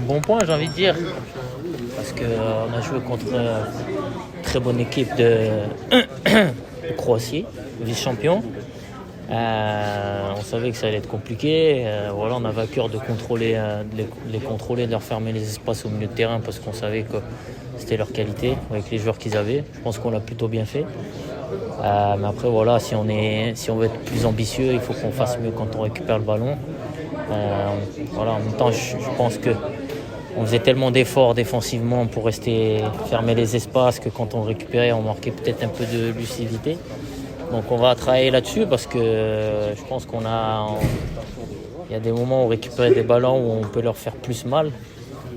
un bon point, j'ai envie de dire. Parce qu'on a joué contre une très bonne équipe de Croatie, vice-champion. On savait que ça allait être compliqué. Voilà, on avait à cœur de contrôler, de les contrôler, de leur fermer les espaces au milieu de terrain parce qu'on savait que c'était leur qualité avec les joueurs qu'ils avaient. Je pense qu'on l'a plutôt bien fait. Mais après, voilà, si on veut être plus ambitieux, il faut qu'on fasse mieux quand on récupère le ballon. Voilà, en même temps, je pense qu'on faisait tellement d'efforts défensivement pour rester fermer les espaces que quand on récupérait, on marquait peut-être un peu de lucidité. Donc on va travailler là-dessus parce que je pense il y a des moments où récupérer des ballons où on peut leur faire plus mal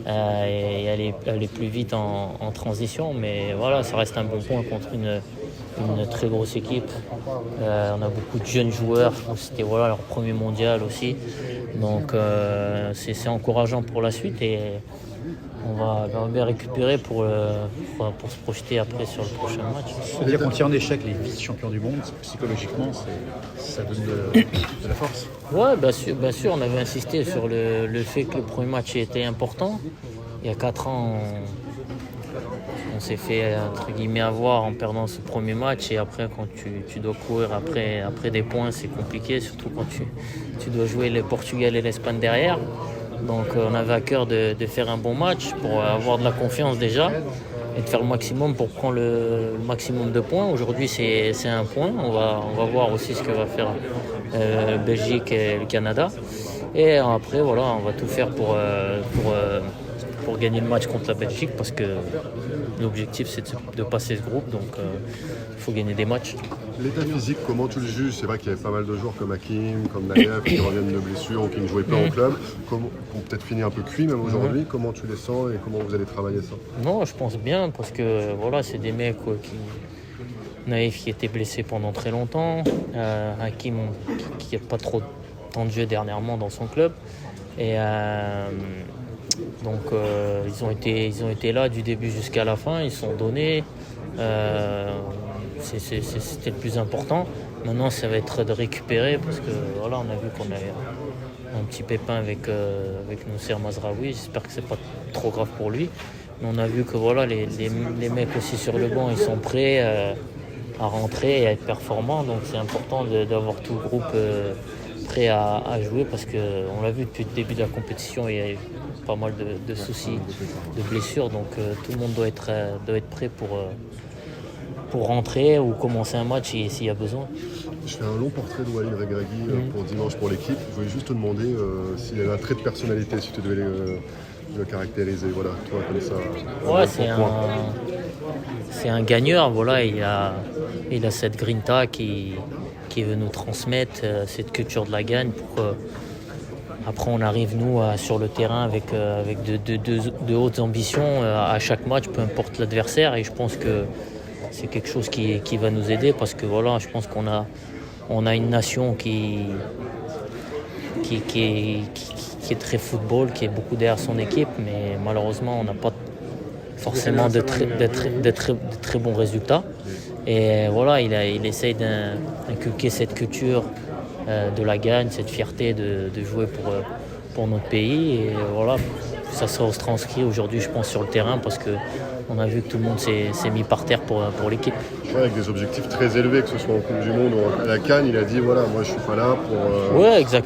et aller plus vite en transition. Mais voilà, ça reste un bon point contre une très grosse équipe. On a beaucoup de jeunes joueurs. C'était voilà, leur premier mondial aussi. Donc c'est encourageant pour la suite et on va bien récupérer pour se projeter après sur le prochain match. C'est-à-dire qu'on tire en échec les vice-champions du monde, psychologiquement, ça donne de la force. Ouais, bien sûr, on avait insisté sur le fait que le premier match était important. Il y a 4 ans, on s'est fait entre guillemets avoir en perdant ce premier match et après quand tu dois courir après des points, c'est compliqué, surtout quand tu dois jouer le Portugal et l'Espagne derrière. Donc on avait à cœur de faire un bon match pour avoir de la confiance déjà et de faire le maximum pour prendre le maximum de points. Aujourd'hui c'est un point, on va voir aussi ce que va faire Belgique et le Canada. Et après voilà, on va tout faire pour gagner le match contre la Belgique parce que l'objectif c'est de passer ce groupe, donc il faut gagner des matchs. L'état physique, comment tu le juges? C'est vrai qu'il y avait pas mal de joueurs comme Hakim, comme Naïef qui reviennent de blessures ou qui ne jouaient pas au club, qui ont peut-être fini un peu cuits même aujourd'hui. Comment tu les sens et comment vous allez travailler ça? Non, je pense bien parce que voilà, c'est des mecs Naïef qui était blessé pendant très longtemps, Hakim qui n'a pas trop de temps de jeu dernièrement dans son club et donc ils ont été là du début jusqu'à la fin, ils sont donnés. C'était le plus important. Maintenant, ça va être de récupérer parce que voilà, on a vu qu'on avait un petit pépin avec Noussair Mazraoui. J'espère que c'est pas trop grave pour lui. Mais on a vu que voilà, les mecs aussi sur le banc, ils sont prêts à rentrer et à être performants. Donc c'est important d'avoir tout le groupe prêt à jouer parce qu'on l'a vu depuis le début de la compétition, il y a eu pas mal de soucis, de blessures. Donc tout le monde doit être prêt pour rentrer ou commencer un match s'il y a besoin. Je fais un long portrait de Walid Regragui pour dimanche pour l'équipe. Je voulais juste te demander s'il avait un trait de personnalité, si tu devais le caractériser. Voilà, toi comme ça. Ouais, c'est un gagneur. Voilà, il a cette grinta qui veut nous transmettre cette culture de la gagne pour que après on arrive nous sur le terrain avec de hautes ambitions à chaque match, peu importe l'adversaire. Et je pense que c'est quelque chose qui va nous aider parce que voilà, je pense qu'on a une nation qui est très football, qui est beaucoup derrière son équipe, mais malheureusement on n'a pas forcément de très bons résultats. Et voilà, il essaye d'inculquer cette culture de la gagne, cette fierté de jouer pour notre pays. Et voilà, ça se transcrit aujourd'hui, je pense, sur le terrain parce que on a vu que tout le monde s'est mis par terre pour l'équipe. Ouais, avec des objectifs très élevés, que ce soit en Coupe du Monde ou à la Cannes, il a dit voilà, moi je suis pas là pour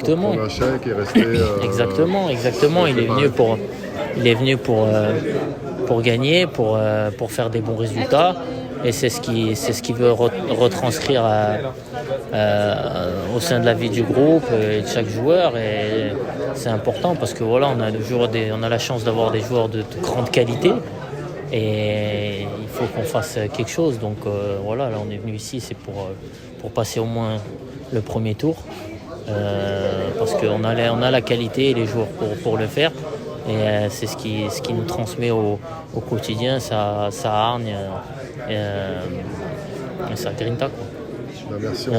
prendre un chèque et rester. Exactement. Il est venu pour gagner, pour faire des bons résultats. Et c'est ce qu'il veut retranscrire au sein de la vie du groupe et de chaque joueur. Et c'est important parce que voilà, on a la chance d'avoir des joueurs de grande qualité. Et il faut qu'on fasse quelque chose. Donc voilà, là on est venu ici, c'est pour passer au moins le premier tour. Parce qu'on a la qualité et les joueurs pour le faire. Et c'est ce qui nous transmet au quotidien, ça hargne et ça grinta, quoi. Merci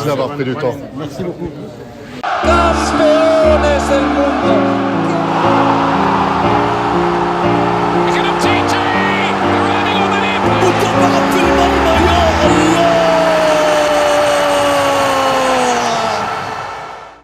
d'avoir pris du temps. Merci beaucoup. Butón para